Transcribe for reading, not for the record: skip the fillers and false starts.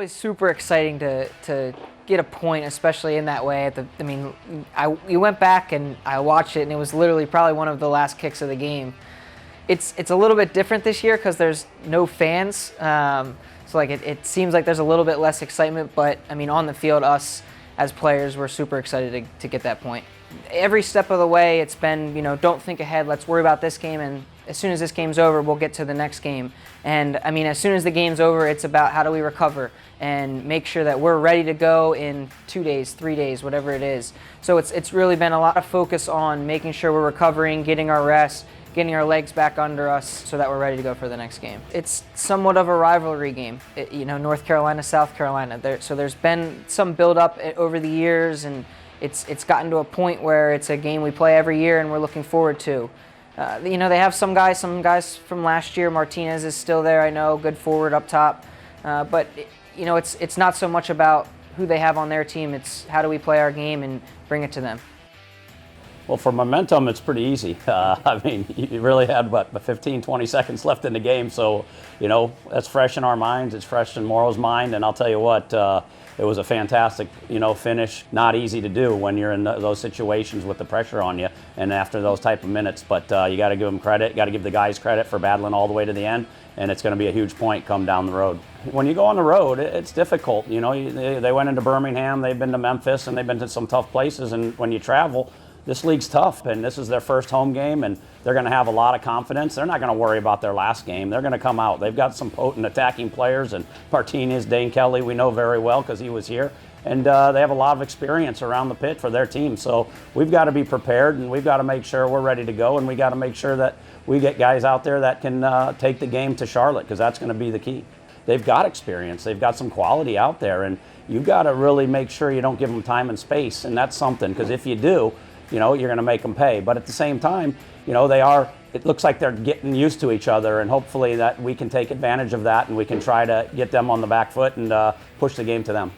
always super exciting to get a point, especially in that way. We went back and I watched it, and it was literally probably one of the last kicks of the game. It's a little bit different this year because there's no fans, so it seems like there's a little bit less excitement. But I mean, on the field, us as players, we're super excited to get that point. Every step of the way, it's been, don't think ahead. Let's worry about this game, and as soon as this game's over, we'll get to the next game. And I mean, as soon as the game's over, it's about how do we recover and make sure that we're ready to go in 2 days, 3 days, whatever it is. So it's really been a lot of focus on making sure we're recovering, getting our rest, getting our legs back under us so that we're ready to go for the next game. It's somewhat of a rivalry game, North Carolina, South Carolina. So there's been some build-up over the years, and it's gotten to a point where it's a game we play every year and we're looking forward to. They have some guys from last year. Martinez is still there, I know, good forward up top. But it's not so much about who they have on their team. It's how do we play our game and bring it to them. Well, for momentum, it's pretty easy. You really had, 15, 20 seconds left in the game. So, that's fresh in our minds. It's fresh in Morrow's mind. And I'll tell you what, it was a fantastic, finish. Not easy to do when you're in those situations with the pressure on you and after those type of minutes. But you got to give them credit. You got to give the guys credit for battling all the way to the end. And it's going to be a huge point come down the road. When you go on the road, it's difficult. They went into Birmingham, they've been to Memphis, and they've been to some tough places. And when you travel, this league's tough, and this is their first home game, and they're going to have a lot of confidence. They're not going to worry about their last game. They're going to come out. They've got some potent attacking players, and Martinez, Dane Kelly, we know very well because he was here. And they have a lot of experience around the pit for their team. So we've got to be prepared, and we've got to make sure we're ready to go, and we got to make sure that we get guys out there that can take the game to Charlotte, because that's going to be the key. They've got experience. They've got some quality out there, and you've got to really make sure you don't give them time and space, and that's something, because if you do, you're going to make them pay. But at the same time, it looks like they're getting used to each other, and hopefully that we can take advantage of that, and we can try to get them on the back foot and push the game to them.